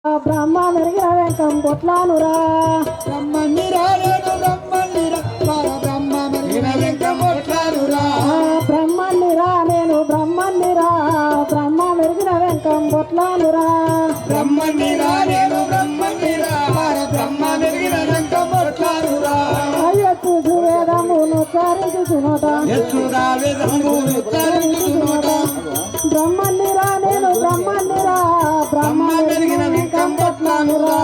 బ్రహ్మ మెరిగిన వెంకం కొట్లానురా బ్రహ్మణిరా నేను బ్రహ్మణిరా బ్రహ్మ మెరిగిన వెంకం కొట్లానురా బ్రహ్మణిరా నేను బ్రహ్మణిరా బ్రహ్మ మెరిగిన వెంకం కొట్లానురా బ్రహ్మణిరా నేను బ్రహ్మణిరా బ్రహ్మ మెరిగిన వెంకం కొట్లానురా ఎత్తు వేదమును చరించుచునోట ఎత్తురా వేదమును చరించుచునోట బ్రహ్మణిరా నేను బ్రహ్మణిరా బ్రహ్మ మెరిగిన వెంకం కొట్లానురా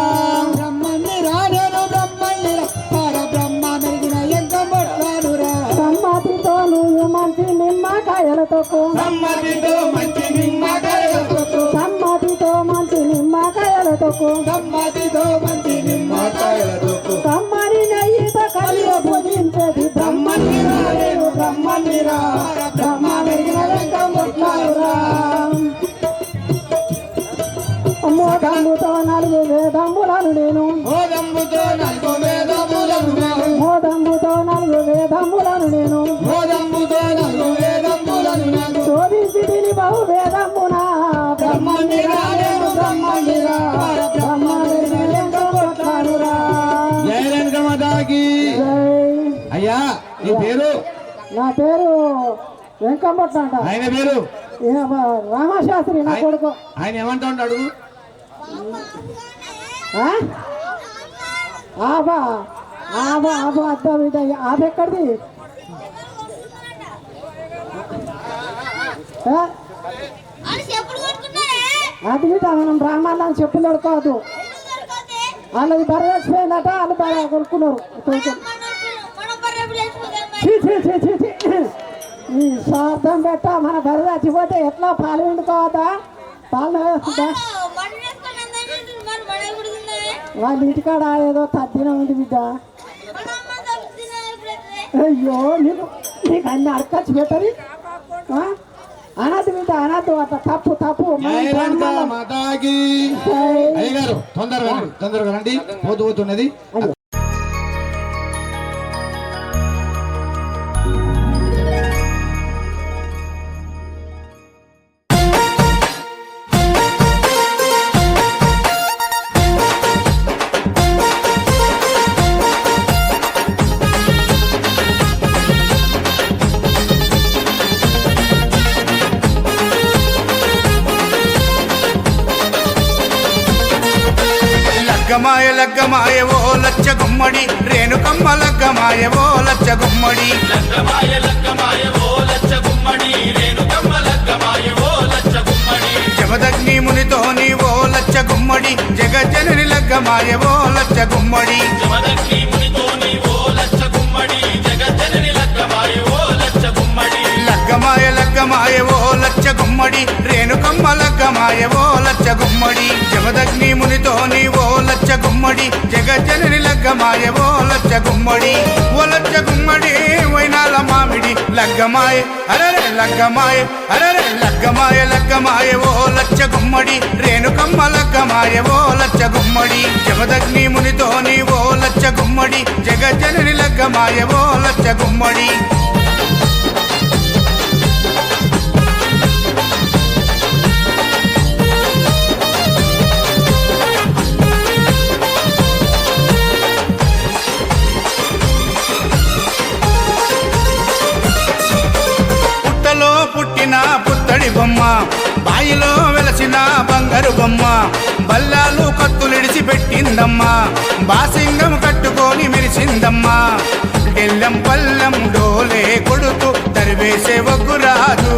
బ్రహ్మణిరా నేను బ్రహ్మణిరా బ్రహ్మ మెరిగిన వెంకం కొట్లానురా సమ్మతితో నువ్వు మంచి నిమ్మకాయలతో సమ్మతితో మంచి నిమ్మకాయలతో సమ్మతితో మంచి నిమ్మకాయలతో సమ్మతితో మంచి నిమ్మకాయలతో కమ్మని నెయ్యితో కలియ పూజించేది బ్రహ్మణిరా నేను బ్రహ్మణిరా బ్రహ్మ మెరిగిన వెంకం కొట్లానురా మోదముతో 4 వేదములను నేను మోదముతో 4 వేదములను నేను మోదముతో 4 వేదములను నేను మోదముతో 4 వేదములను నేను శోధించి తిని బహు వేదమున బ్రహ్మణిరా నేను బ్రహ్మణిరా బ్రహ్మ మెరిగిన వెంకం కొట్లానురా. జై రేణుకమాతకి అయ్యా నీ పేరు నా పేరు వెంకంపట్ల అంట. ఆయన పేరు రామశాస్త్రి నా కొడుకు. ఆయన ఏమంటా ఉంటాడు ఆబా ఆబా ఆబా అద్దా బిడ్డ ఆబ ఎక్కడిది అది బిడ్డ మనం బ్రాహ్మణులను చెప్పులు కొడుకోవద్దు. వాళ్ళది బర్ర చచ్చిపోయిందట వాళ్ళు బర్ర కొనుక్కున్నారు. ఈ స్వార్థం పెట్ట మన బర్ర చచ్చిపోతే ఎట్లా పాలు వండుకోవద్దా పాలు వేస్తుందా వాళ్ళ ఇంటికాడ ఏదో తద్దిన ఉంది బిడ్డ. అయ్యో నీకు అన్ని అడకచ్చి పెట్టని అనద్దు బిడ్డ అనద్దు అట్లా తప్పు తప్పు. మాతాకి అయ్యగారు తొందరగా రండి పోతున్నది. లగ్గమాయ లగ్గమాయ ఓ లచ్చ గుమ్మడి రేణుకమ్మ లగ్గమాయ ఓ లచ్చ గుమ్మడి లగ్గమాయ లగ్గమాయ ఓ లచ్చ గుమ్మడి రేణుకమ్మ లగ్గమాయ ఓ లచ్చ గుమ్మడి జమదగ్ని మునితోని ఓ లచ్చ గుమ్మడి జగజ్జనని లగ్గమాయ ఓ లచ్చ గుమ్మడి జమదగ్ని మునితోని ఓ లచ్చ గుమ్మడి జగజ్జనని లగ్గమాయ ఓ లచ్చ గుమ్మడి లగ్గమాయ లగ్గమాయ ఓ లచ్చ గుమ్మడి రేణుకమ్మ లగ్గమాయ ఓ లచ్చ గుమ్మడి జమదగ్ని మునితోని ఓ లచ్చ గుమ్మడి జగజ్జనని లగ్గమాయ ఓ లచ్చ గుమ్మడి ఓ లచ్చ గుమ్మడి వైనాల మామిడి లగ్గమాయ అరరే లగ్గమాయ అరరే లగ్గమాయ లగ్గమాయ ఓ లచ్చ గుమ్మడి రేణుకమ్మ లగ్గమాయ ఓ లచ్చ గుమ్మడి జమదగ్ని మునితోని ఓ లచ్చ గుమ్మడి జగజ్జనని లగ్గమాయ ఓ లచ్చ గుమ్మడి పుట్టిన పుత్తడి బొమ్మ బాయిలో వెలసిన బంగారు బొమ్మ బల్లాలు కత్తులిడిచి పెట్టిందమ్మా బాసింగం కట్టుకొని మెరిసిందమ్మా గెల్లం పల్లం డోలే కొడుతూ తరివేసే ఒగ్గురాజు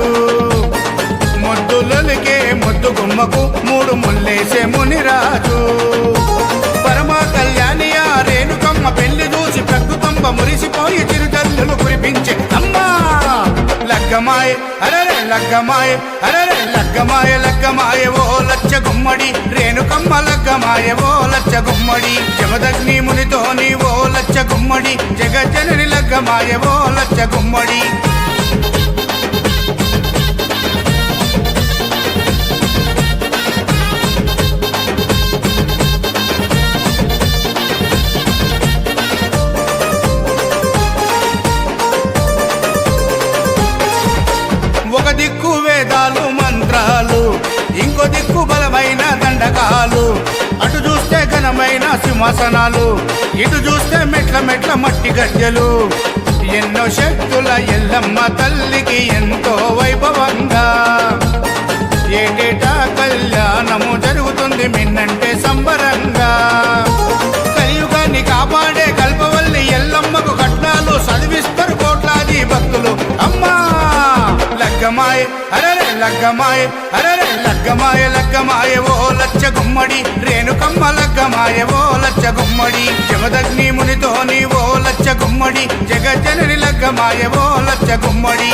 మొద్దులకే మొద్దు గుమ్మకు 3 ముల్లేసే మునిరాజు పరమ కళ్యాణియ రేణుకమ్మ పెళ్లి చూసి ప్రకృతంబ మురిసిపోయి చిరుజల్లులు కురిపించే అమ్మా లగ్గమాయ అరరే లగ్గమాయ అరరే లగ్గమాయ లగ్గమాయ ఓ లచ్చ గుమ్మడి రేణుకమ్మ లగ్గమాయ ఓ లచ్చ గుమ్మడి జమదగ్ని మునితోని ఓ లచ్చ గుమ్మడి జగజ్జనని లగ్గమాయ ఓ లచ్చ గుమ్మడి ఒక దిక్కు వేదాలు మంత్రాలు ఇంకో దిక్కు బలమైన దండకాలు, అటు చూస్తే ఘనమైన సింహాసనాలు, ఇటు చూస్తే మెట్ల మెట్ల మట్టి గజ్జలు. ఎన్నో శక్తుల ఎల్లమ్మ తల్లికి ఎంతో వైభవంగా ఏటేటా కళ్యాణము జరుగుతుంది మిన్నంటే సంబరంగా. కలియుగాన్ని కాపాడే కల్పవల్లి ఎల్లమ్మకు కట్నాలు చదివిస్తారు కోట్లాది భక్తులు. అమ్మా లగ్గమాయ అరరే లగ్గమాయ అరరే లగ్గమాయ లగ్గమాయ ఓ లచ్చ గుమ్మడి రేణుకమ్మ లగ్గమాయ ఓ లచ్చ గుమ్మడి జమదగ్ని మునితోని ఓ లచ్చ గుమ్మడి జగజ్జనని లగ్గమాయ ఓ లచ్చ గుమ్మడి.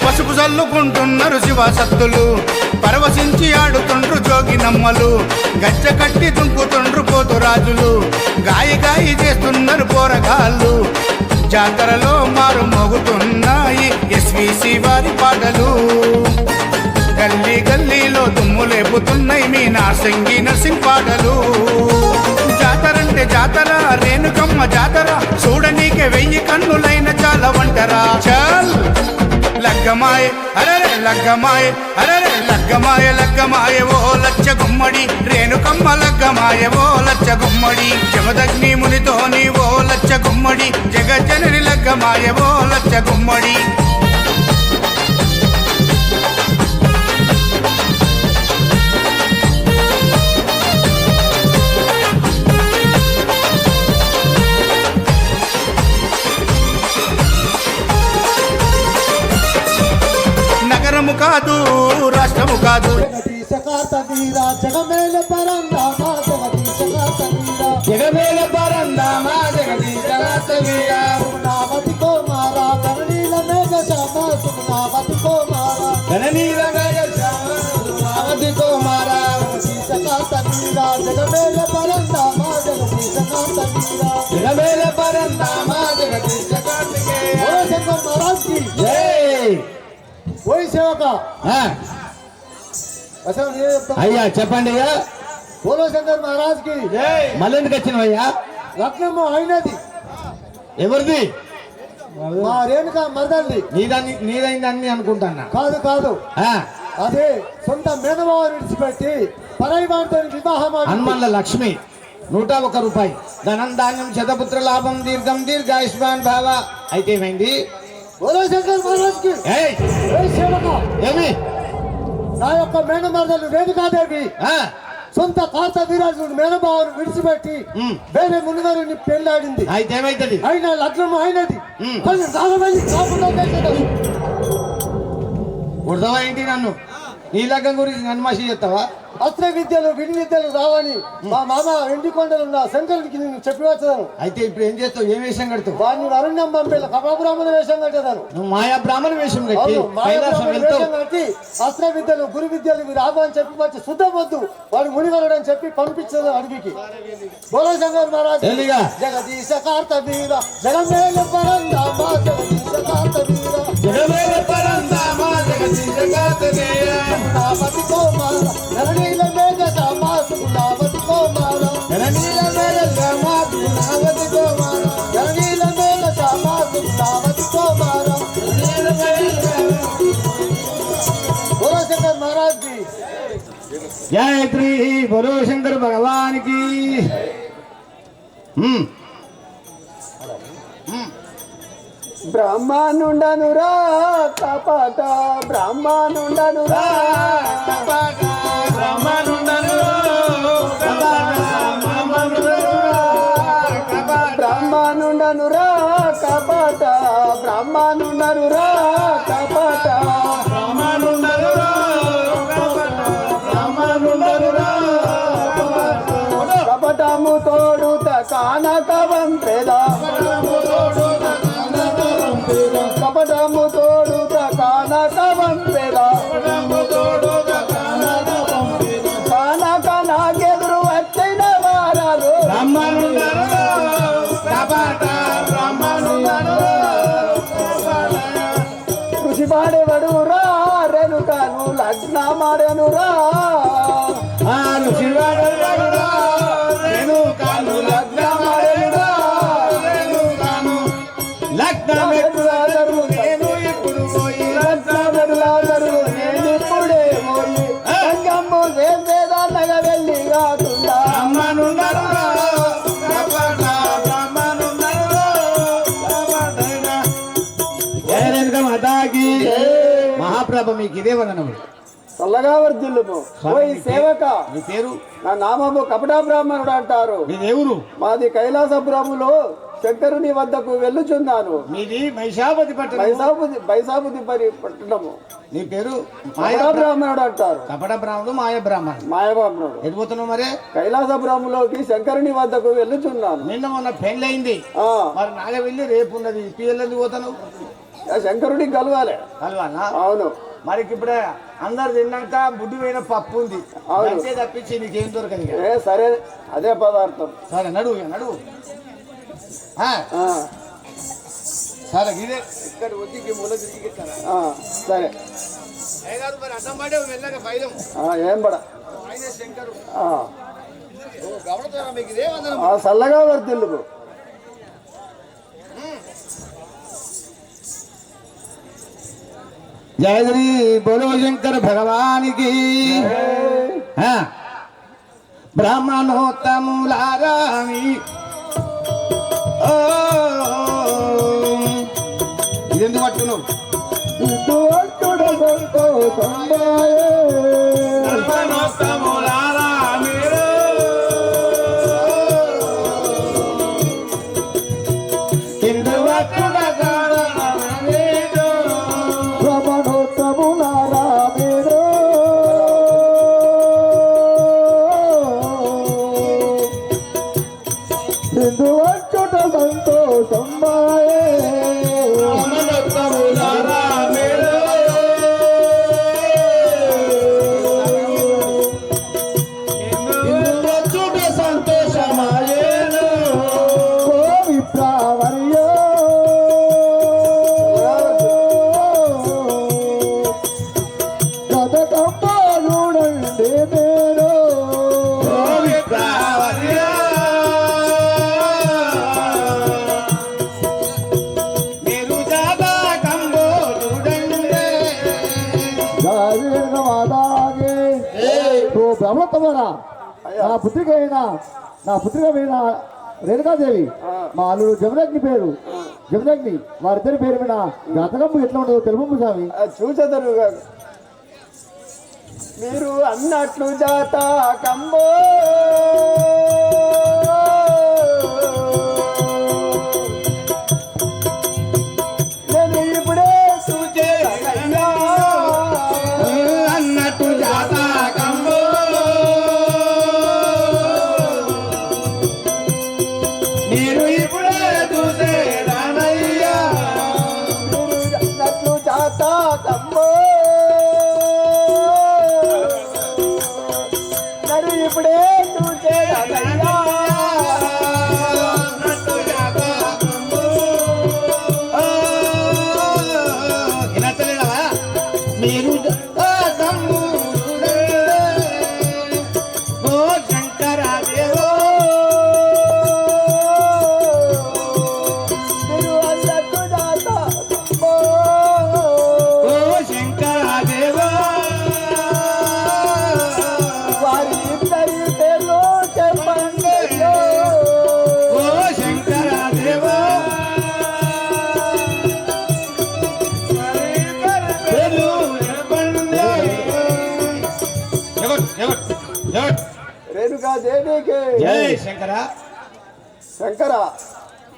పసుపు చల్లుకుంటున్నారు శివసత్తులు, పరవశించి ఆడుతుండ్రు జోగినమ్మలు, గజ్జ కట్టి దుంకుతుండ్రు పోతురాజులు, గాయి గాయి చేస్తున్నారు పోరగాళ్ళు. జాతరలో మారు మోగుతున్నాయి ఎస్విసి వారి పాటలు, గల్లీ గల్లీలో దుమ్ము లేపుతున్నాయి మీ నార్సింగి నర్సింగ్ పాటలు. జాతరంటే జాతర రేణుకమ్మ జాతర, చూడనీకే 1000 కన్నులైన చాలా వంటరా. చల్ లగ్గమాయ అరరే లగ్గమాయ అరరే లగ్గమాయ లగ్గమాయ ఓ లచ్చ గుమ్మడి రేణుకమ్మ లగ్గమాయ ఓ లచ్చ గుమ్మడి జమదగ్ని మునితోని ఓ లచ్చ గుమ్మడి జగజ్జనని లగ్గమాయ ఓ లచ్చ గుమ్మడి. నగరము కాదు రాష్ట్రము కాదు, జగమేల పరందామా జగమేల పరందామా జగదీశ సుగుణావతి కుమారా గణనీల మేఘ శ్యామ సుగుణావతి కుమారా గణనీల మేఘ శ్యామ సుగుణావతి కుమారా జగమేల పరందామా జగదీశ కార్తవీరా జగమేల పరందామా జగదీశ కార్తికేయ. ఓ శంకర్ మహారాజ్ కి జై. ఓయ్ సేవక ఆ, అసలు నేను చెప్తాను. అయ్యా చెప్పండి అయ్యా. బోలో శంకర్ మహారాజ్ కి మళ్ళీ ఎందుకు వచ్చినవయ్యా? రత్నము అయినది ఎవరిది? మా రేణుక మరదల్ది. నీదైంది అన్ని అనుకుంటానా? కాదు కాదు, ఆ, అదే సొంత మేనమావని విడిచిపెట్టి పరాయి వాడితో వివాహం ఆడింది. హనుమన్ల లక్ష్మి 101 రూపాయి. ధనం ధాన్యం శతపుత్ర లాభం దీర్ఘం దీర్ఘాయుష్మాన్ భావ. అయితే ఏమైంది? బోలో శంకర్ మహారాజ్ కి ఏయ్ ఓయ్ సేవక ఏమి? నా యొక్క మేనమరదలు రేణుకాదేవి ఆ, సొంత కార్త వీరాజుడు మేనబావను విడిచిపెట్టి వేరే మునిగారిని పెళ్ళాడింది. అయితే ఏమైతుంది? అయినా లగ్నము అయినది. ఉమ్. కానీ రాఘవల్లి కాకుండా చేసేది. ఉడతావా ఏంటి నన్ను? నీ లగ్గం గురించి నన్మాషి చేస్తావా? అస్త్ర విద్యలు విడి విద్యలు రావని మా మామ ఎండికొండలు ఉన్న శంకరుడికి నేను చెప్పి వచ్చాను. అయితే ఇప్పుడు ఏం చేస్తావు? ఏం వేషం కడతావు? వాడిని అరణ్యం పంపేలా కపాబ్రాహ్మణ వేషం కట్టేదాను. నువ్వు మాయా బ్రాహ్మణ వేషం కట్టి కైలాసం వెళ్తావు. వేషం కట్టి అస్త్ర విద్యలు గురు విద్యలు ఇవి రావు అని చెప్పి వచ్చి శుద్ధం వద్దు వాడు మునిగలడు అని చెప్పి పంపించదు అడవికి. బోలో శంకర్ మహారాజ్ తెలియగా జగదీశ కార్త వీర జగమేల పరందామా జగదీశ కార్త వీర జగమేల పరందామా జగదీశ కార్తికేయ. సుగుణావతి కుమార గణనీల మేఘ శ్యామ సుగుణావతి కుమార గణనీల మేఘ శ్యామ సుగుణావతి కుమార గణనీల మేఘ శ్యామ సుగుణావతి కుమార. బోలో శంకర్ మహారాజ్ కి గాయత్రి బోలో శంకర్ భగవానికి. బ్రహ్మానుండనురా కపట బ్రహ్మానుండనురా కపట బ్రహ్మానుండను బ్రహ్మానుండనురా కపట బ్రహ్మానుండనురా కపట కపటము తోడుత కానకవం పేద కపటము తోడుత కానకవం పేద కానక నాకెదురు వచ్చిన వారాలు బ్రహ్మానుండను కపట పాడేవాడు రా రేణుకాను లగ్న మాడేను రా రేణుకాను లగ్నమాడెనురా, రేణుకాను లగ్నమెట్లాదరు నేను ఇప్పుడు పోయి లగ్నమెట్లాదరు నేను ఇప్పుడే పోయి రంగమ్ము వేదాన్నగా వెళ్ళి కాకుండా అమ్మనున్నారురా, మాతాకి మహాప్రభ మీకు ఇదే వందనములు. చల్లగా వర్ధిల్లుము పోయి సేవక. మీ పేరు? నా నామము కపటా బ్రాహ్మణుడు అంటారు. మీ దేవురు? మాది కైలాసపురములో శంకరుని వద్దకు వెళ్ళుచున్నాను. మీది మైషాపతి పట్టణం. బైసాపుతి పట్టణము. నీ పేరు? కపటా బ్రాహ్మణుడు అంటారు. కపట బ్రాహ్మణుడు, మాయ బ్రాహ్మణుడు. మాయబ్రాహ్మణుడు. ఎడిపోతున్నావు మరే? కైలాసపురములోకి శంకరుని వద్దకు వెళ్ళుచున్నాను. నిన్న మొన్న పెళ్ళయింది, మరి నాగ వెళ్ళి రేపు ఉన్నది పిల్లలు పోతాను. శంకరుడికి కలవాలి. కలవాలా? అవును. మరి ఇప్పుడు అందరు తిన్నాక బుడ్డి పోయిన పప్పు ఉంది, అంతే తప్పించి నీకేం దొరకదు. సరే అదే పదార్థం. సరే నడువు నడువు. సరే ఇదే ఇక్కడ వచ్చి మూల తిరిగి సరే మరి అడ్డం పడే వెళ్ళక ఫైలం ఏం పడ ఆయన శంకరు మీకు ఇదే చల్లగా వర్తిల్లు. జయ శ్రీ బోలో శంకర భగవానికి. బ్రాహ్మణోత్తములారామి ఇదెందుకు పట్టుకున్నావు? బ్రహ్మోత్తమరా, నా పుత్రికమైన రేణుకాదేవి మా అల్లుడు జమదగ్ని పేరు జమదగ్ని, వారిద్దరి పేరు మీద జాతకం ఎట్లా ఉండదు తెలుపు స్వామి. చూసేదారు మీరు అన్నట్లు జాతకంబో నేను ఇప్పుడే చూచే అన్నట్టు జాతకంబో నేను ఇప్పుడే చూసే రానయ్యా. అన్నట్లు జాతకంబో నేను ఇప్పుడే చూసే రానయ్యా. మీరు ఓ శంకరాదేవో మీరు అన్నట్లు జాతకంబో ఓ శంకరాదేవో వారి ఇద్దరి పేర్లు చెప్పండి. ఓ శంకరాదేవో రేణుకాదేవికి జై శంకర. శంకర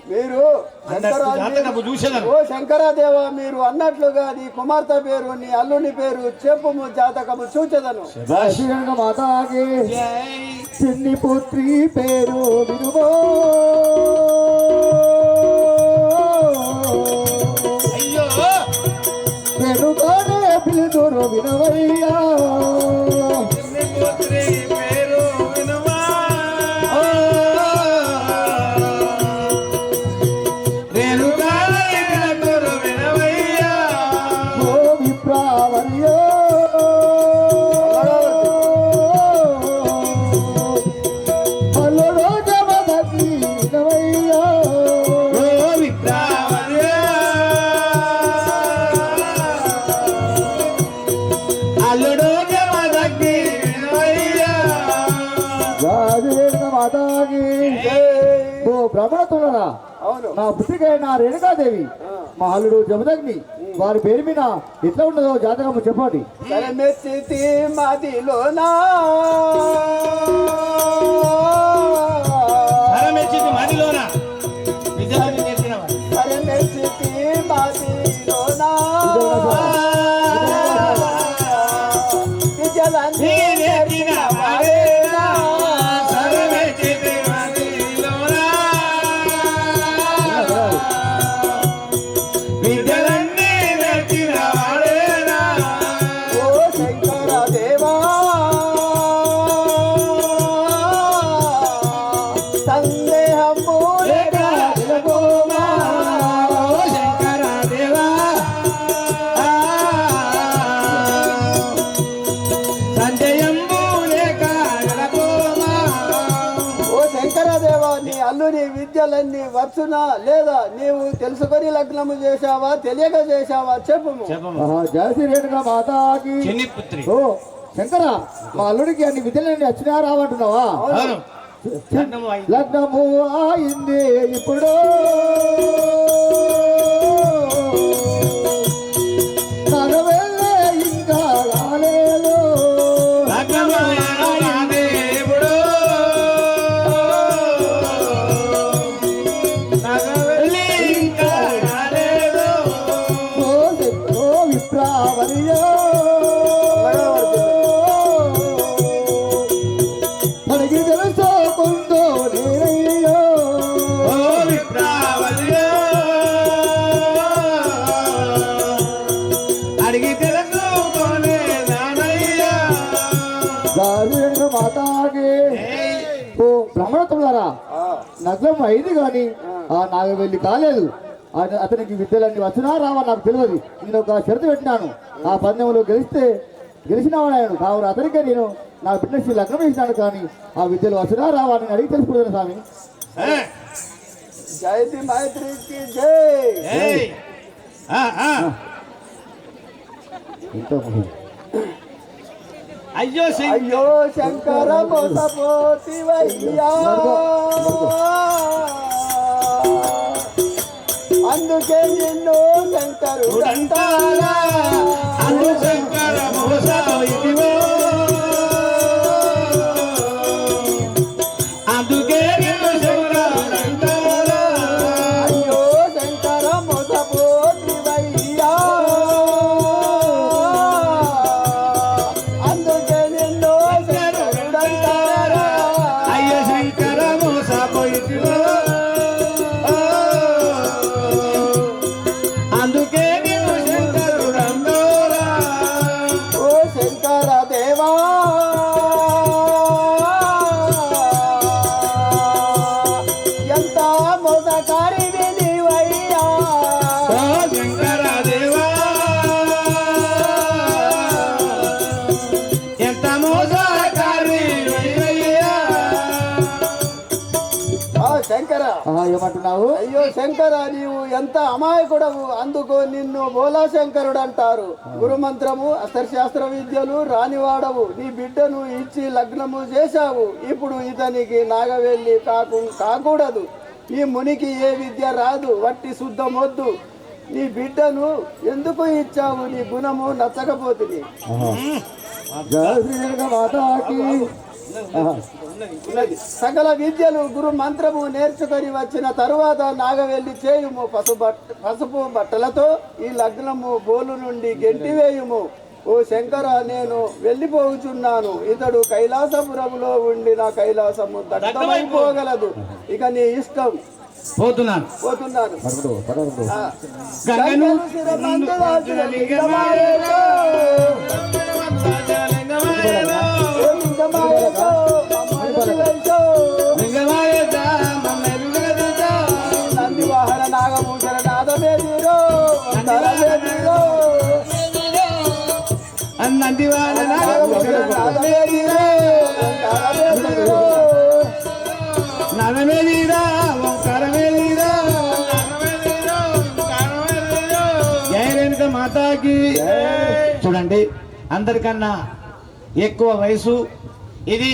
మీరు జాతకము చూసేదాను. ఓ శంకరాదేవ, మీరు అన్నట్లుగా నీ కుమార్తె పేరు నీ అల్లుని పేరు చెప్పుము, జాతకము చూచెదను. మాతాకి చిన్ని పుత్రి పేరు వినుమో. అయ్యో రేణుకానే పిలుతురు వినవయ్యా. పేరు వినుమా. రేణుకా వినవయ్యా. ఓ నా పుత్రిక అయిన రేణుకాదేవి మా అల్లుడు జమదగ్ని వారి పేరు మీద ఎట్లా ఉన్నదో జాతకము చెప్పండి. మెచ్చితి మదిలోనా మెచ్చితి మదిలోనా విద్యలని నేర్పినవాడు. మెచ్చితి మదిలోనా విద్యలని నేర్పినవాడేనా మెచ్చితి మదిలోనా విద్యలన్నీ నేర్పినవాడేనా. ఓ శంకర దేవా సందేహము లేక నిలబోమా. ఓ శంకర దేవా సంజయంబు లేక నడకోమా. ఓ శంకర దేవా నీ అల్లుని విద్యలన్నీ వచ్చునా లేదా నీవు తెలుసుకొని లగ్నము చేశావా తెలియక చేశావా చెప్పుము. జయశ్రీ రేణుగా మాతాకి. చిన్ని పుత్రి. ఓ శంకర మా అల్లుడికి అన్ని విద్యలన్నీ వచ్చినా రావంటున్నావా? అవును. లగ్నము అయింది. లగ్నము అయింది ఇప్పుడు నగవెళ్ళే ఇంకా రాలేదు. లగ్నము అయింది ఇప్పుడు నగవెళ్ళి ఇంకా రాలేదు. ఓ విప్రావరియో మనకి తెలుసుకోకుందో నేనయ్యో. ఓ విప్రావల్యో అడిగి తెలుసుకోలే నానయ్యా. గారు మాతాకి. ఓ బ్రహ్మణత్తులారా నగ్నం అయింది కానీ ఆ నాకు వెళ్ళి కాలేదు. అతనికి విద్యలన్నీ వచ్చినా రావా నాకు తెలియదు. నేను ఒక షరతు పెట్టినాను, ఆ పందెంలో గెలిచినవాడాను కావున అతనికే నేను నా బిడ్డకి లగ్నం చేసినాను. కానీ ఆ విద్యలు వచ్చినా రావా నేను అడిగి తెలుసుకుంటాను స్వామి. జయతి మైత్రికి జై. అయ్యో అయ్యో శంకర మోసపోతివయ్యా అందుకే నిన్ను శంకరుడు అంటారా. అందు శంకర మోసపోయితివో అందుకే నిన్ను శంకరుడంటారా. అయ్యో శంకర మోసపోతివయ్యా అందుకే నిన్ను శంకరుడు అంటారా. అయ్యో శంకర మోసపోయితివో అందుకే నిన్ను శంకరుడంటారా. ఓ శంకర దేవా ఎంత మోసకారివి నీవయ్యా. ఓ శంకర దేవా ఎంత మోసకారివయ్యా. శంకర ఏమంటున్నావు? అయ్యో శంకర నీవు ఎంత అమాయకుడవు, అందుకు నిన్ను బోలా శంకరుడు అంటారు. గురుమంత్రము అస్త్రశాస్త్ర విద్యలు రానివాడవు. నీ బిడ్డను ఇచ్చి లగ్నము చేశావు, ఇప్పుడు ఇతనికి నాగవెల్లి కాకూడదు. ఈ మునికి ఏ విద్య రాదు, వట్టి శుద్ధమొద్దు. నీ బిడ్డను ఎందుకు ఇచ్చావు? నీ గుణము నచ్చకపోతుంది. సకల విద్యలు గురు మంత్రము నేర్చుకొని వచ్చిన తరువాత నాగవెల్లి చేయుము. పసుపు బట్టలతో ఈ లగ్నము బోలు నుండి గెంటివేయుము. ఓ శంకర నేను వెళ్ళిపోవుచున్నాను. ఇతడు కైలాసపురములో ఉండి నా కైలాసము దగ్ధమైపోగలదు. ఇక నీ ఇష్టం. పోతున్నాను. గంగను శిరమందు దాచిన లింగమాయేలో, ఓ లింగమాయేలో, నంది వాహన నాగభూషణ నాదమే తీరో తరమే తీరో నందివాన నాగభూషణ నాదమే తీరో తరమే తీరో నరమేలీరా ఓంకారమేలీరా జయ రేణుక మాతాకి. చూడండి అందరికన్నా ఎక్కువ వయసు ఇది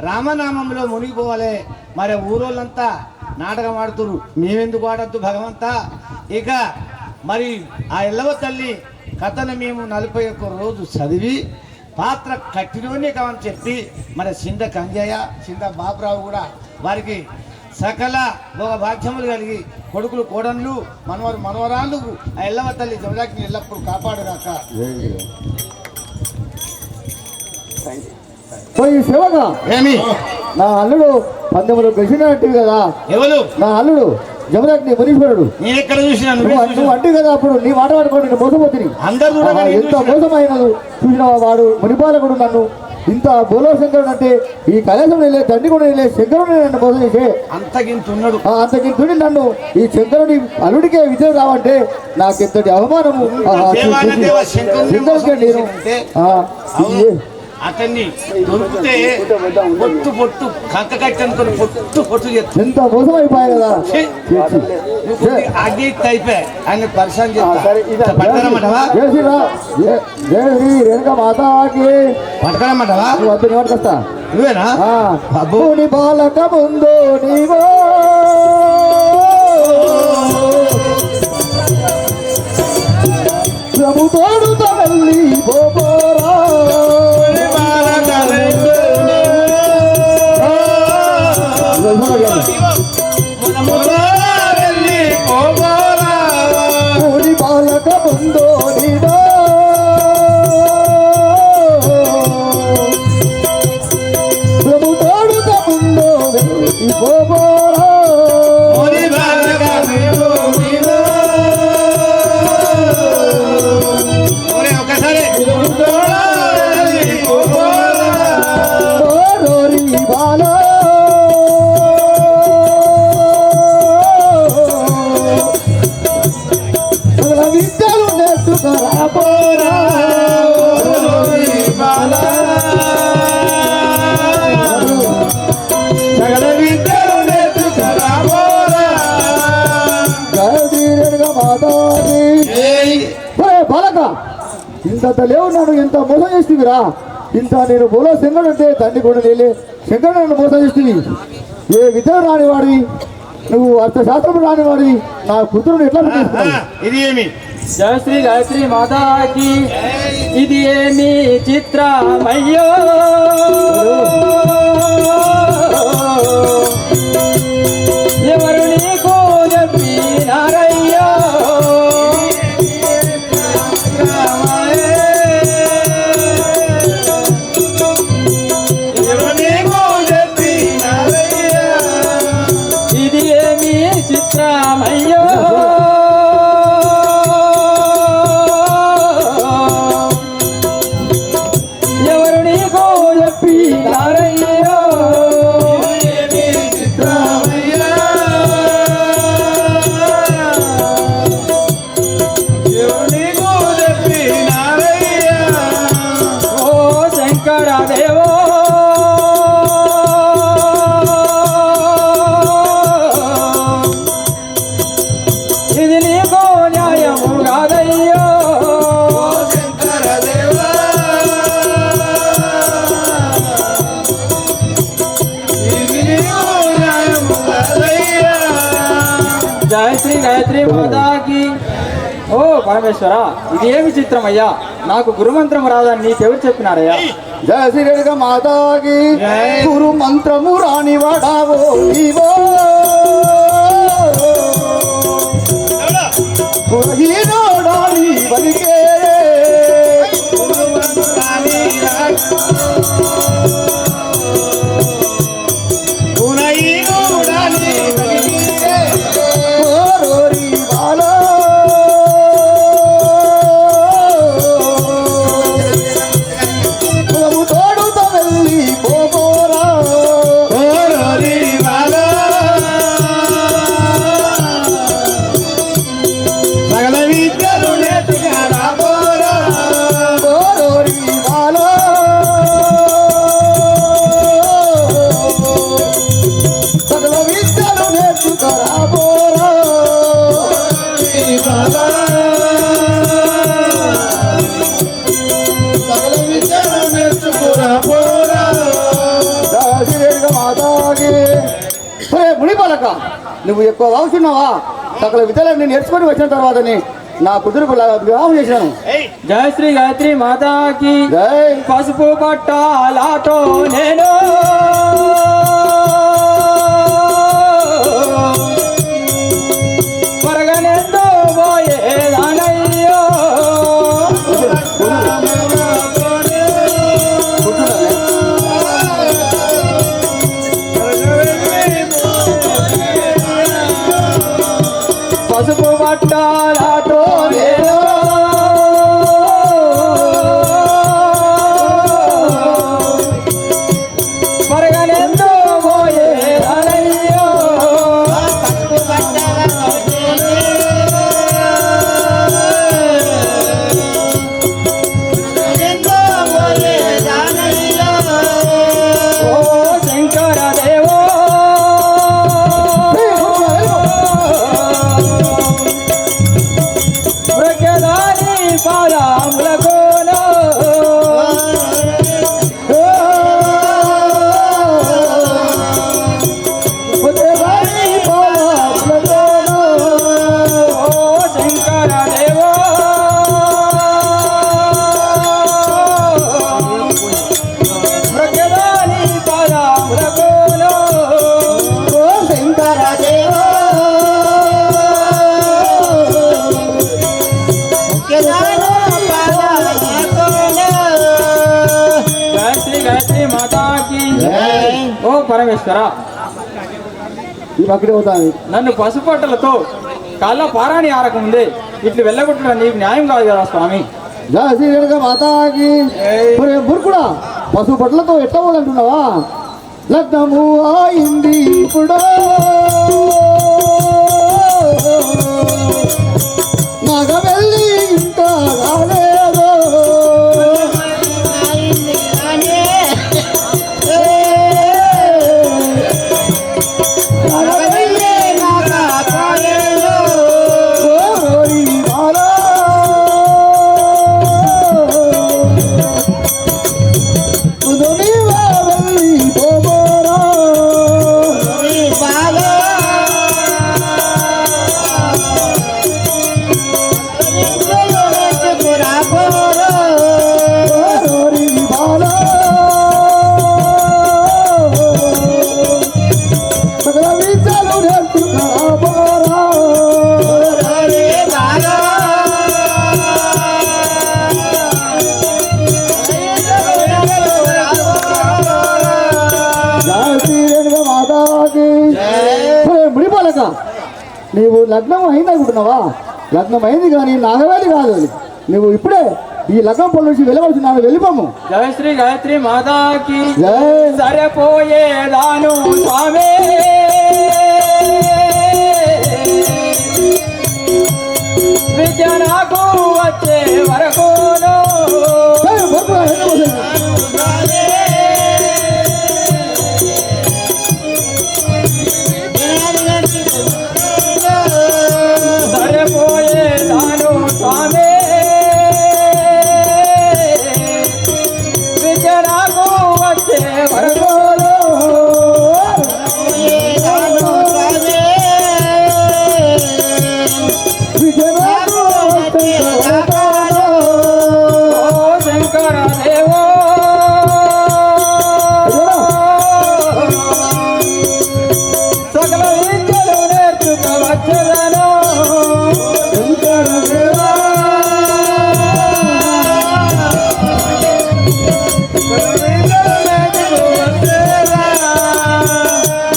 రామనామంలో మునిగిపోవాలి. మరి ఊరోళ్ళంతా నాటకం ఆడుతురు, మేమెందుకు ఆడద్దు భగవంతా. ఇక మరి ఆ ఎల్లవ తల్లి కథను మేము 41 రోజు చదివి పాత్ర కట్టినోనే కావని చెప్పి మన చింద కంజయ్య, చింద బాబురావు కూడా వారికి సకల భోగ భాగ్యములు కలిగి కొడుకులు కోడన్లు మనవరు మనవరాళ్ళు ఆ ఎల్లవ తల్లి జమదాకిని ఎల్లప్పుడూ కాపాడుగాక. పోయి సేవగా ఏమి నా అల్లుడు 19 గెలిచినట్టు కదా. ఎవరు? నా అల్లుడు జమదాగ్ని మునీశ్వరుడు. నేను ఎక్కడ చూసినా నువ్వు అంటే కదా అప్పుడు నీ మాట పడుకోండి, నేను మోసపోతుంది. అందరూ ఎంత మోసమైనది చూసిన వాడు మునిపాలకుడు. నన్ను ఇంత బోలో శంకరుడు అంటే ఈ కైలాసం వెళ్ళే తండ్రి కూడా వెళ్ళే శంకరుడు నన్ను మోసం చేసే అంతకింతున్నాడు. అంతకింతుడి నన్ను ఈ శంకరుడి అల్లుడికే విజయం రావంటే నాకెంతటి అవమానము. అతన్ని దొరికితే పొట్టు పొట్టు కంక కట్టనుకొని పొట్టు పొట్టు చేస్తాను. ఎంత మోసం అయిపోయాయి కదా. అది అయిపోయాయి ఆయన పరిశాన్ పట్టుకోరమ్మంటావా? జయ శ్రీ రేణుక మాతాకి పట్టుకోరమ్మంటావా? వద్దు వస్తా. నువ్వేనా బాబుని బాలక ముందు నీవో ప్రభుతోడు తల్లి పోపోరా బాలక ముందో నీవో ప్రభుతోడు ముందో పోపోరా ఒకసారి బాలా విద్యలు నేర్చుకరాపోరా సకల విద్యలు నేర్చుకురాబోరా. జయదీరేనుగా మాతాది బాలక ఇంత లేవు నన్ను ఎంత మోసం చేస్తుందిరా. ఇంత నేను బోలో శంకరుడు అంటే తండ్రి కూడా లేలే శంకరుడు నన్ను మోసం చేస్తుంది. ఏ విద్యలు రానివాడివి నువ్వు, అర్థశాస్త్రం రానివాడివి, నా కూతురుని ఎట్లా ఇది ఏమి? జయశ్రీ గాయత్రి మాతాకి. ఇది ఏమి చిత్రమయ్యో ఎవరు నీకు చెప్పినారయ్యో ఇది ఏమి చిత్రమయ్యో ఎవరు నీకు చెప్పినారయ్యో ఓ శంకర దేవో ఇది నీకు న్యాయము కాదయ్యో జయశ్రీ గాయత్రి మాతాకి. ఓ పరమేశ్వర, ఇది ఏమి చిత్రమయ్యా, నాకు గురుమంత్రం రాదని నీకెవరు చెప్పినారయ్యా? జయ శ్రీ రేణుక మాతాకి. గురు మంత్రము రానివాడావో నీవో ఈనాడాని బలికే ఓరోరి బాలా ప్రభుతోడు తల్లి పోపోరా సకల విద్యలు నేర్చుకురాబోరా. ఓరోరి బాలా సకల విద్యలు నేర్చుకరాబోరా సకల విద్యలు నేర్చుకురాబోరా. మాతాకి మునిపాలక నువ్వు ఎక్కువ వాగుతున్నావా? సకల విద్యలను నేను నేర్చుకొని వచ్చిన తర్వాతని నా కుదురుకు వివాహం చేశాను. జయ శ్రీ గాయత్రి మాతాకి జై. పసుపు పట్టాలాటో నేను పరగనెందో పోయేదానయ్యో పసుపు పట్టాలాటో నేను పరగనెందో పోయేదానయ్యో ఓ శంకర దేవో మృగదాని పాదములకోనో ఓ శంకర దేవో మృగదాని పాదములకోనో గాయత్రి మాతాకి ఓ పరమేశ్వర ఈ పక్కనే పోతాను. నన్ను పసుపట్టలతో కాళ్ళ పారాణి ఆరకముందే ఇట్లు వెళ్ళగొట్టడం నీకు న్యాయం కాదు కదా స్వామి. జయ శ్రీ రేణుక మాతాకి. మరి బుర్కుడా పశువు పట్లతో ఎట్లా పోదంటున్నావా? లగ్నము అయింది ఇప్పుడు నాగ వెళ్ళి ఇంకా రాలేదు. ఓరి బాలా. ఉదయమా వెళ్ళి పోబోరా. ఓరి బాలా. సకల విద్యలు నేర్చుకురాబోరా. జయ శ్రీ రేణుక మాతాకి. ముడిపాలక నీవు లగ్నం అయింది అనుకుంటున్నావా? లగ్నం అయింది కానీ నాగవేలి కాదు అది. నువ్వు ఇప్పుడే ఈ లగ్నం పనుల నుంచి వెళ్ళవలసిన వెళ్ళిపోము. జయ శ్రీ గాయత్రి మాతాకి జై. సరిపోయేదాను స్వామి విద్య నాకు వచ్చే వరకును జై, బొర్కుడా, వెళ్ళవలసింది. సరిపోయేదాను స్వామి విద్య నాకు వచ్చే వరకును విజయనాథు వెంకటరమణ. ఓ శంకర దేవో సకల విద్యలు నేర్చుకోవచ్చును శంకర దేవా.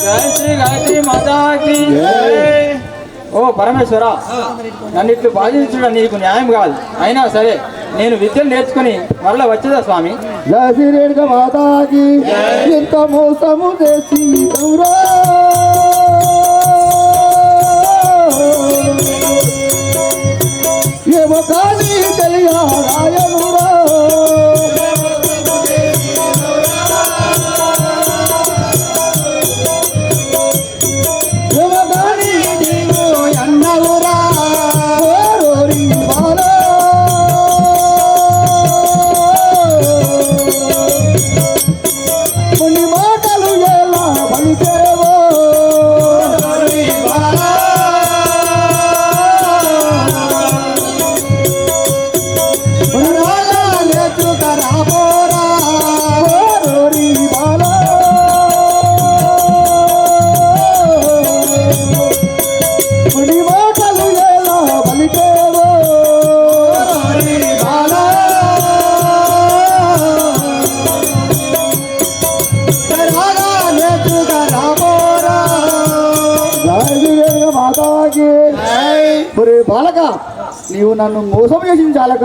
జయ శ్రీ గాయత్రి మాతాకి ఓ పరమేశ్వర నన్ను ఇట్లు బాధించడం నీకు న్యాయం కాదు. అయినా సరే నేను విద్యను నేర్చుకుని మరలా వచ్చేదా స్వామి. జయ శ్రీ రేణుక మాతాకి. ఎంత మోసము చేసి దూరా. ఏమో కానీ తెలియారాయనురా. ఏమో కానీ నీవు అన్నవురా. ఓరోరి బాలా. కొన్ని మాటలు ఎలా పలికేవో. ఓరోరి బాలా. నీవు నన్ను మోసం చేసింది చాలక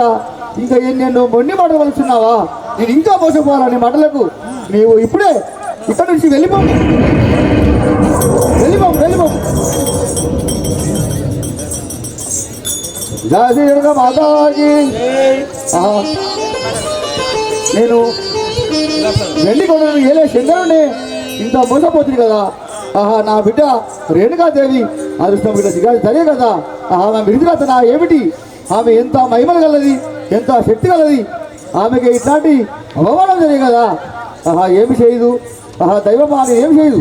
ఇంకా నేను మొండి మాట వలుస్తున్నావా? నేను ఇంకా మోసపోవాలని మాటలకు నీవు ఇప్పుడే ఇక్కడి నుంచి వెళ్ళిపో. జాతీయుడుగా మాతాకి నేను వెళ్ళి కూడా ఏలే శంకరుని ఇంత మోసపోతుంది కదా. నా బిడ్డ రేణుకాదేవి అదృష్టం బిడ్డ సరే కదా. ఆమె విరుదులతన ఏమిటి? ఆమె ఎంత మహిమలు గలది, ఎంత శక్తి గలది. ఆమెకి ఇట్లాంటి అవమానం జరిగే కదా. ఏమి చేయదు. దైవం ఆమె ఏమి చేయదు.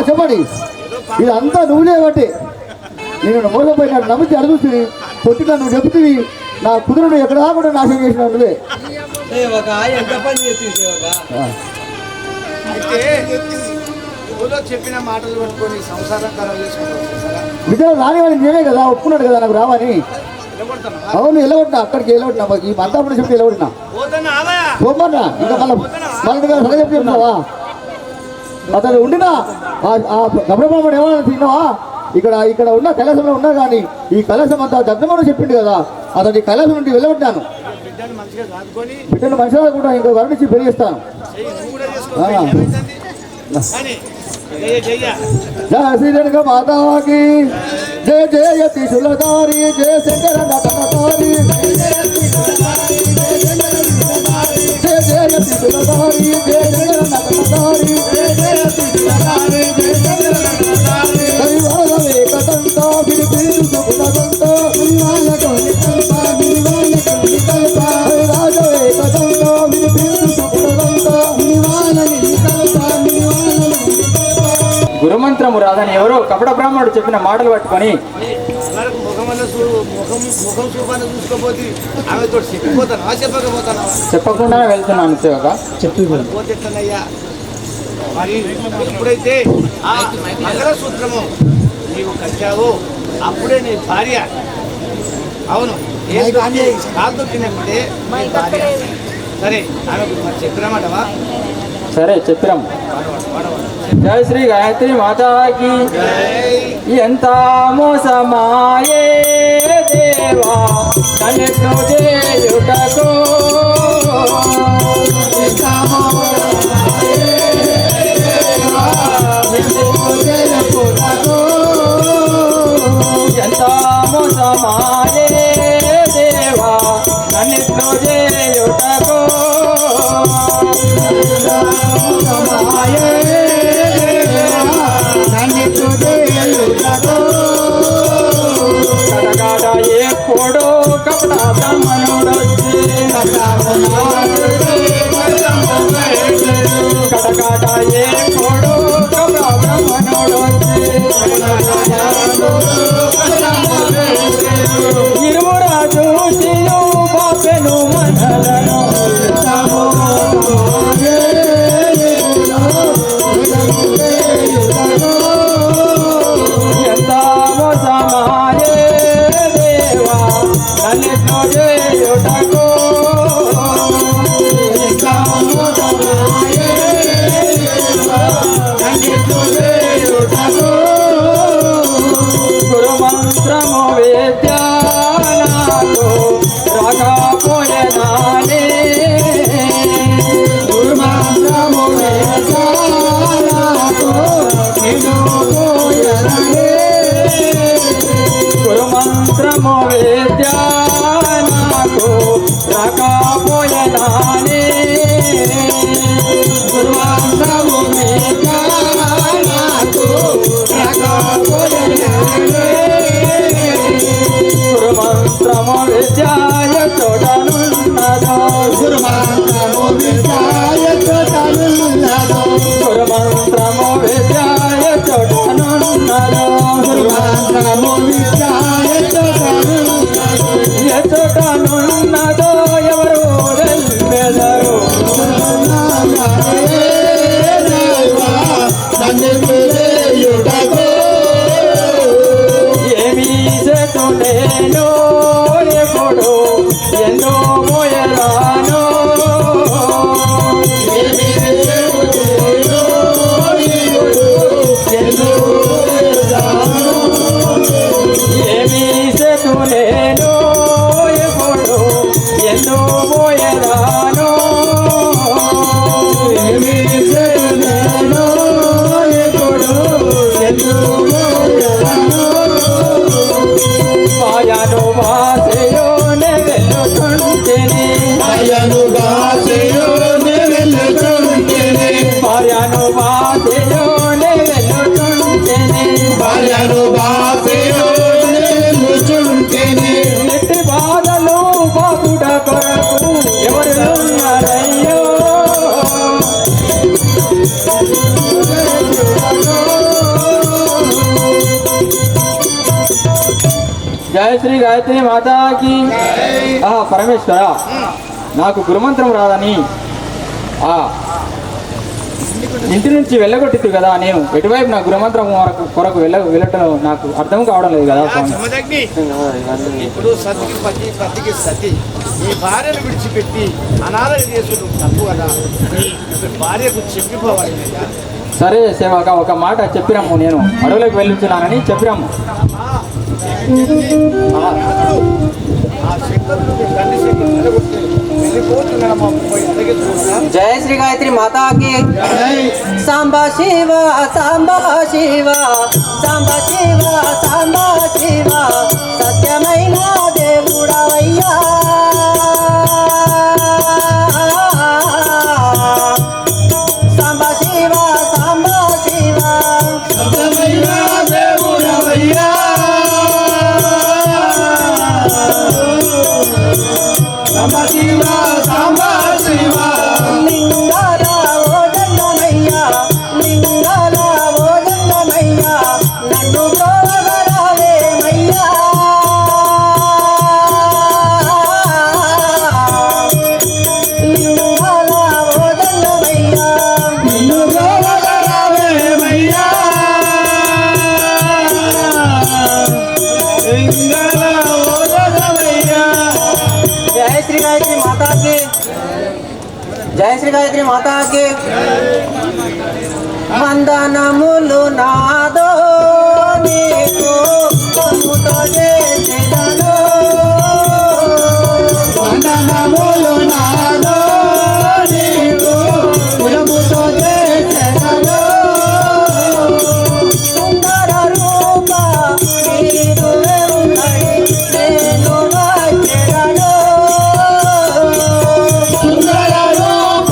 చెప్పండి. ఇదంతా నువ్వులే బట్టి నేను మోసపోయినాడు నమ్మితే అడుగుతుంది. పొట్టిగా నువ్వు చెబుతుంది. నా కుదురుడు ఎక్కడ కూడా నాశనం చేసిన నువ్వే. చెప్పిన మాటలు పట్టుకొని సంసారం ఖరాబ్ చేసుకుంటాం. నిజంగా రాని వాడిని నేనే కదా ఒప్పుకున్నాడు కదా నాకు రావని. అవును వెళ్ళగొట్టినా, అక్కడికి వెళ్ళగొట్టినా. ఈ మంతాపురం చెప్పి వెళ్ళగొట్టినా. పోమన్నా ఇంకా మళ్ళీ సరే చెప్పి చెప్తున్నావా? అతను ఉండినా గబ్రహ్మణుడు ఏమన్నా తిన్నావా? ఇక్కడ ఉన్న కైలాసంలో ఉన్నా కానీ ఈ కైలాసం అంతా దగ్ధమని చెప్పిండు కదా. అతని కైలాసం నుండి వెళ్ళగొట్టాను. బిడ్డను మంచిగా కూడా ఇంకో వర్ణించి పెరిగిస్తాను. జయ శ్రీరేణుక మాతాకి జయ జయ త్రిశూలధారి జయ శంకర నటనధారి జయ జయ త్రిశూలధారి జయ శంకర నటనధారి హరివాల ఏకదంత విరిపించు సుగుణదంత హరిరాజ ఏకదంత విరిపించు సుగుణదంత గురుమంత్రము రాదని ఎవరో కపట బ్రాహ్మణుడు చెప్పిన మాటలు పట్టుకొని చూసుకోపోతే ఆమెతో చెప్పిపోతాను చెప్పకపోతాను. చెప్పకుండానే వెళ్తున్నాను సేవక. చెప్పిపోతేనయ్యా. మరి ఎప్పుడైతే ఆ మంగళసూత్రము నీవు కట్టావో అప్పుడే నీ భార్య. అవును, కాలు తొక్కినప్పుడే భార్య. సరే ఆమెకు మరి చెప్పినామాటవా? సరే చెప్పినాం. జయ శ్రీ గాయత్రి మాతాకి. ఎంత మోసమాయే దేవా నన్ను చేయుటకు. ఎంత మోసమాయే దేవా నన్ను చేయుటకు. కడగాడ ఎప్పుడు కపట బ్రహ్మణుడొచ్చి కడగాడ ఎప్పుడు కపట బ్రహ్మణుడొచ్చి ఇరువురా చూసియు బాపెను మనలను ఎంత మోసమాయే దేవా నన్ను చేయుటకు. గురుమంత్రము విద్య నాకు రాకపోయేనాని. గురుమంత్రము విద్య నాకు గురుమంత్రము విద్య నాకు రాకపోయేనాని. గురుమంత్రము విద్య నాకు రాకపోయేనాని. గురుమంత్రము విద్యాయ చోటనున్నదో. గురుమంత్రము విద్యాయ చోటనున్నదో. గురుమంత్రము విద్యాయ చోటనున్నదో. గురుమంత్రము విద్యాయ చోటనున్నదో. ఏ చోటనున్నదో ఎవరు వెళ్ళెదరు. ఏమీ చేతు నేను ఎప్పుడు ఎందో మోయరాను. ఎందో జయ శ్రీ గాయత్రి మాతాకి. పరమేశ్వర, నాకు గురుమంత్రం రాదని ఇంటి నుంచి వెళ్ళగొట్టింది కదా, నేను ఎటువైపు నా గురుమంత్రం కొరకు వెళ్ళటం నాకు అర్థం కావడం లేదు కదా స్వామి. జమదగ్ని, ఇప్పుడు సతికి పతి, పతికి సతి, ఈ భార్యను విడిచిపెట్టి అనాథ చేసుడు తప్పు కదా. ఈ భార్యకు చెప్పిపోవాలి. సరే సేవక, ఒక మాట చెప్పిరమ్ము, నేను అడవులకు వెళ్ళుచున్నానని చెప్పిరమ్ము. జయ శ్రీ గాయత్రి మాతాకి. సాంబా శివ సాంబా శివ సాంబా శివ సాంబా శివ సత్యమైన దేవుడవయ్యా. సాంబా శివ సాంబా శివ సత్యమైన దేవుడవయ్యా. సాంబా శివ సాంబా శివ లింగాల ఓ జంగమయ్యా, లింగాల ఓ జంగమయ్యా, నన్ను బ్రోవరావేమయ్యా. లింగాల ఓ జంగమయ్యా, నిన్ను బ్రోవరావేమయ్యా. లింగాల ఓ జంగమయ్యా. జయ శ్రీ గాయత్రి మాతాకి. జయ శ్రీ గాయత్రి మాతాకి. వందనములు నాదో నీకు సముతో చేసేదను. వందనములు నాదో నీకు సముతో చేసేదను. సుందర రూప నీరు వెంబడి నేను వచ్చెదను. సుందర రూప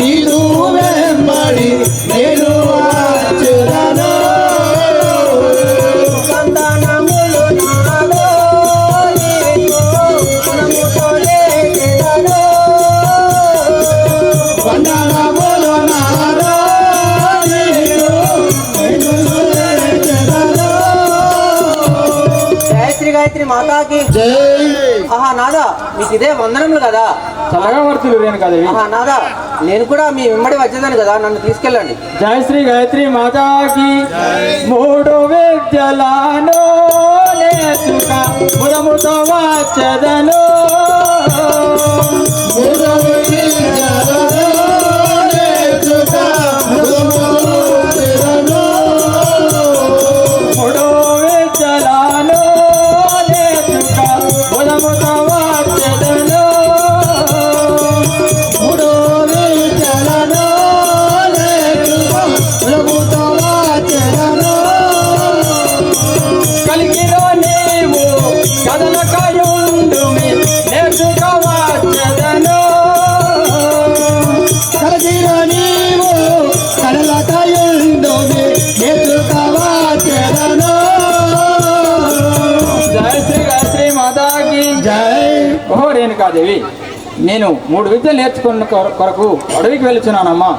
నీరు వెంబడి నేను వచ్చెదను. వందనములు నాదో నీకు గుణముతో చేసెదను. వందనములు నాదో నీకు గుణముతో చేసెదను. జయ శ్రీ గాయత్రి మాతాకి. నాదా, మీకు ఇదే వందనములు కదా. చల్లగా వర్తులు రేణు కదేవి. నాదా, నేను కూడా మీ వెంబడి వచ్చేదాను కదా, నన్ను తీసుకెళ్ళండి. జయ శ్రీ గాయత్రి మాతాకి. మూడు విద్యలను నేర్చుక ముదముతో వచ్చెదను. మూడు విద్యలను నేర్చుక ముదముతో వచ్చెదను. మూడు విద్యలను నేర్చుక ముదముతో వచ్చెదను. మూడు విద్యలను నేర్చుక ముదముతో వచ్చెదను. కలిగిలో నీవు కదలకయుండుమి నేర్చుక వచ్చెదను. కలిగిలో నీవు కదలకయుండుమి నేర్చుక వచ్చెదను. జయ శ్రీ గాయత్రి మాతాకి జై. ఓహో రేణుకాదేవి, నేను 3 విద్యలు నేర్చుకున్న కొరకు అడవికి వెళ్తున్నానమ్మా.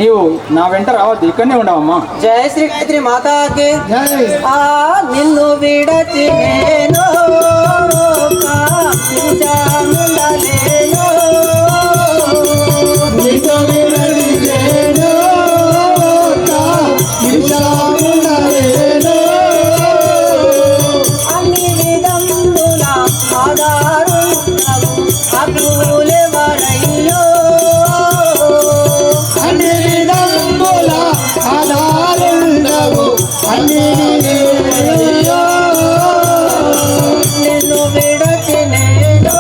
నీవు నా వెంట రావద్దు, ఇక్కడనే ఉండవమ్మా. జయ శ్రీ గాయత్రి మాతాకి. నిన్ను విడచి నేను ఉండలేను. నిన్ను విడచి నేను ఉండలేను. అన్ని విధముల ఆధారుండవు అకులెవరయ్యో. అన్ని విధముల ఆధారుండవు అకులెవరయ్యో. నిన్ను విడచి నేను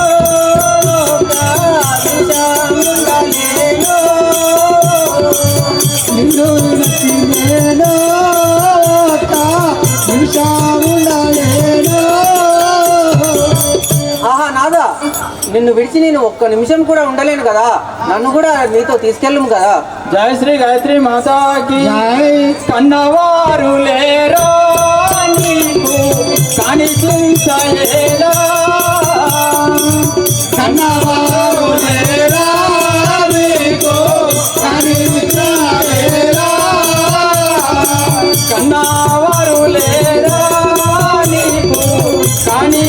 ఉండలేను. నిన్ను విడచి నేను ఉండలేను. నాదా, నిన్ను విడిచి నేను ఒక్క నిమిషం కూడా ఉండలేను కదా, నన్ను కూడా నీతో తీసుకెళ్ళము కదా. జయ శ్రీ గాయత్రి మాతాకి. కన్నవారు లేరో నీకు కనిపించలేదా. కన్నవారు లేరా నీకు కనిపించలేదా. కన్నవారు లేరా నీకు కానీ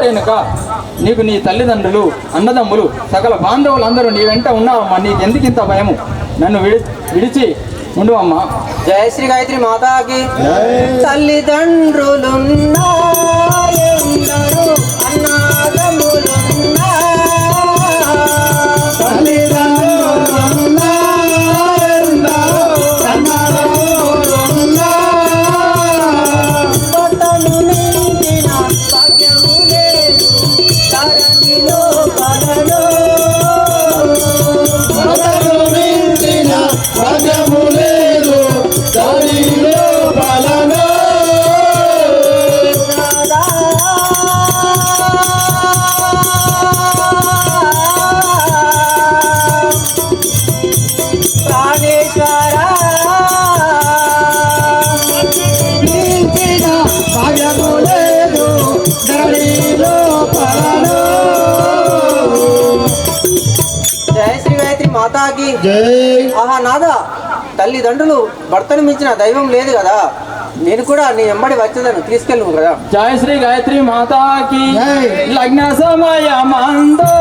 రేణుక, నీకు నీ తల్లిదండ్రులు, అన్నదమ్ములు, సకల బాంధవులందరూ నీ వెంట ఉన్నావమ్మా. నీకెందుకింత భయము? నన్ను విడిచి ఉండువమ్మా. జయ శ్రీ గాయత్రి మాతాకి. తల్లిదండ్రులున్నా ఎందరో అన్నదమ్ములున్నా, పతను నిండిన భాగ్యము లేదు ధరణిలో కలలో. ప్రాణేశ్వరా జయ శ్రీ గాయత్రి మాతాకి. ఆహా నాదా, తల్లిదండ్రులు భర్తను మించిన దైవం లేదు కదా, నేను కూడా నీ వెంబడి వచ్చేదాన్ని తీసుకెళ్ళు కదా. జయ శ్రీ గాయత్రి మాతాకి. లగ్న సమయమందో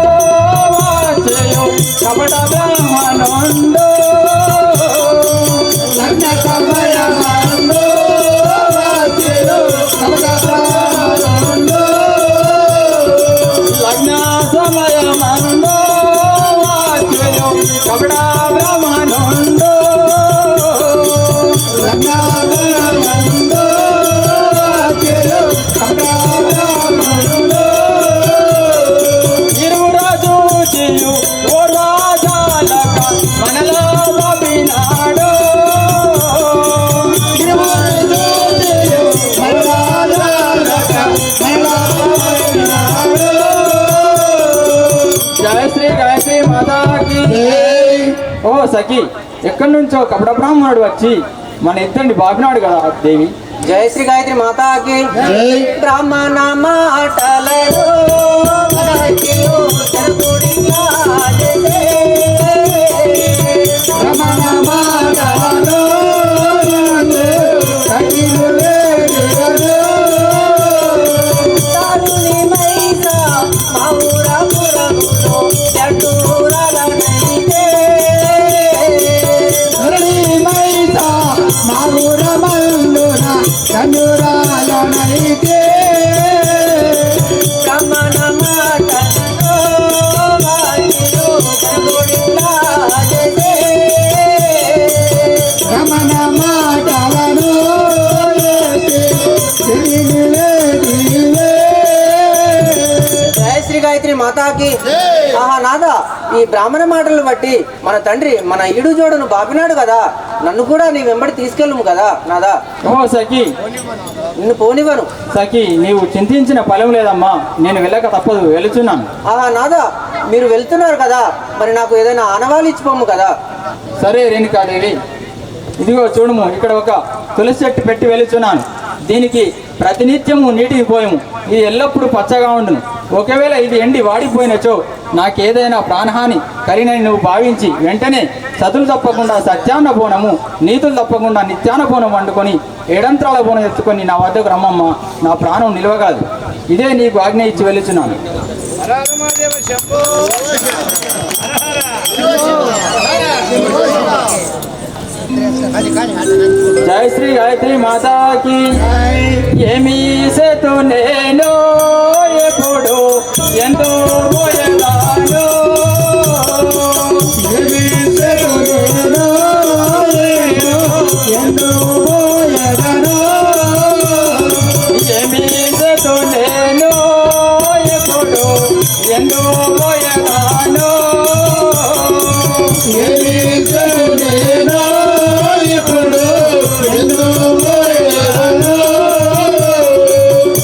వాచెయో కపట బ్రాహ్మణుండో, లగ్న సమయమందో వాచెయో కపట బ్రాహ్మణుండో, లగ్న సమయమందో వాచెయో కపట బ్రాహ్మణుండో, లగ్న సమయమందో వాచెయో కపట బ్రాహ్మణుండో, ఇరురాజు చేయు ఓర్వాజాలక మనలో పంపినాడో, ఇరురాజు చేయు ఓర్వాజాలక మనలో పంపినాడో. జయ శ్రీ గాయత్రి మాతాకి. ఓ సఖి, ఎక్కడి నుంచో కపట బ్రాహ్మణుడు వచ్చి మన ఇద్దరిని బాపినాడు కదా దేవి. జయ శ్రీ గాయత్రి మాతాకి. బ్రాహ్మణ మాటలలో మనకిలో జరుగుడిలా జయే. బ్రాహ్మణ మాటలలో తరుణి మైసా మౌరపురములో జటూరలనైతే, బ్రాహ్మణ మాటలలో వాటిలో జరుగుడిలా జయే. జయ శ్రీ గాయత్రి మాతాకి. ఆహా నాదా, ఈ బ్రాహ్మణ మాటలు బట్టి మన తండ్రి మన ఈడు జోడును బాపినాడు కదా, నన్ను కూడా నీ వెంబడి తీసుకెళ్ళము కదా నాదా. ఓ సఖి, నిన్ను పోనివ్వను. సఖి నీవు చింతించిన ఫలం లేదమ్మా, నేను వెళ్ళక తప్పదు, వెళుచున్నాను. ఆహా నాదా, మీరు వెళ్తున్నారు కదా, మరి నాకు ఏదైనా ఆనవాళ్ళు ఇచ్చిపోము కదా. సరే రేణుకాదేవి, ఇదిగో చూడుము, ఇక్కడ ఒక తులసి చెట్టు పెట్టి వెళుచున్నాను. దీనికి ప్రతినిత్యము నీటికి పోయము, ఇది ఎల్లప్పుడూ పచ్చగా ఉండును. ఒకవేళ ఇది ఎండి వాడిపోయినచో నాకేదైనా ప్రాణహాని కలినని నువ్వు భావించి వెంటనే సతులు తప్పకుండా సత్యాన్న బోనము, నీతులు తప్పకుండా నిత్యాన బోనం వండుకొని ఏడంత్రాల బోనం ఎత్తుకొని నా వద్దకు రమ్మమ్మ, నా ప్రాణం నిలవగాదు. ఇదే నీకు ఆజ్ఞ ఇచ్చి వెళుచున్నాను. జయ శ్రీ గాయత్రి మాతాకి. ఏమీ సేతు నేను ఎప్పుడు ఎంతో పోయేదాను, ఏమీ సేతు నేను ఎంతో పోయేదాను, ఏమీ సేతు నేను ఎప్పుడు ఎంతో పోయేదాను, ఏమీ సేతు నేను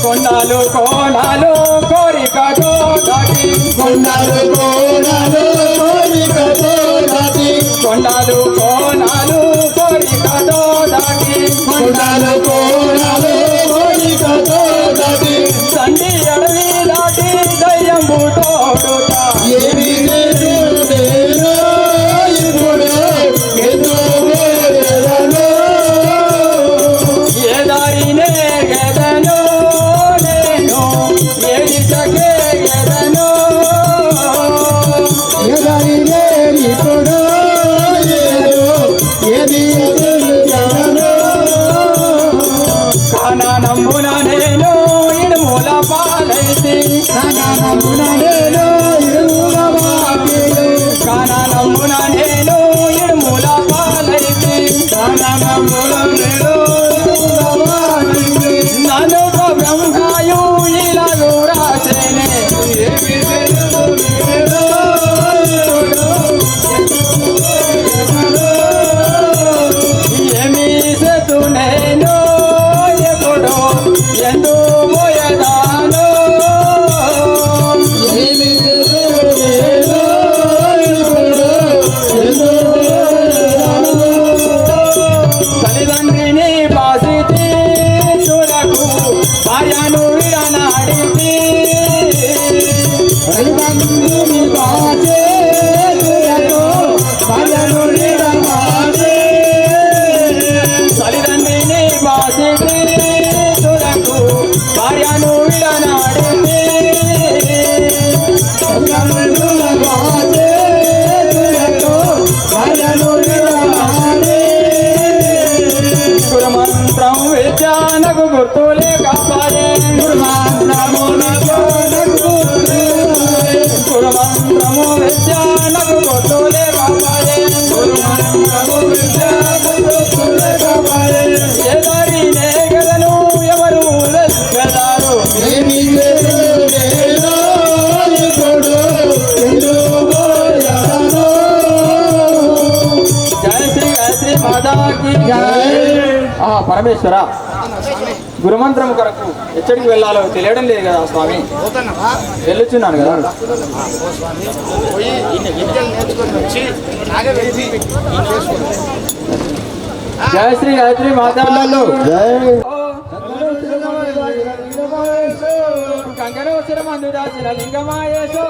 కొండాలు కోణాలు కోరికతో దాటి, కొండాలు కోణాలు కోరికతో దాటి, కొండాలు కోణాలు కోరికతో దాటి, కొండాలు కోణాలు కోరికతో దాటి, సండి అడవి దాటి దయ్యంబు తోడుతా, ఏమి ఏ దారినే గదను నేను, ఏ దిశ భార్యను విడనాడింది తల్లిదండ్రులు బాచేతులతో భార్యను విడనాడి తల్లిదండ్రిని బాసికి తులకు భార్యను విడనాడింది తల్లిదండ్రుల బాచేతులతో భార్యను విడనాడి గురుమంత్రం విద్యానకు గుర్తులే కాపాడే దుర్మార్గమునకు గురుమంత్రము విద్యానకు గుర్తులే కాపాడే ఎదారి నేగలను ఎవరు వెదారు ఏమి చేసేదో ఇప్పుడు ఎందుకు జయ శ్రీ గాయత్రి మాతాకి పరమేశ్వర గురుమంత్రం కొరకు ఎచ్చడికి వెళ్ళాలో తెలియడం లేదు కదా స్వామి. వెళ్ళొచ్చున్నాను కదా. పోయి విద్యలు నేర్చుకొని వచ్చి నాగవేది జయ శ్రీ గాయత్రి మాతా కంకణోత్తర మందు దాచిన లింగమాయేశో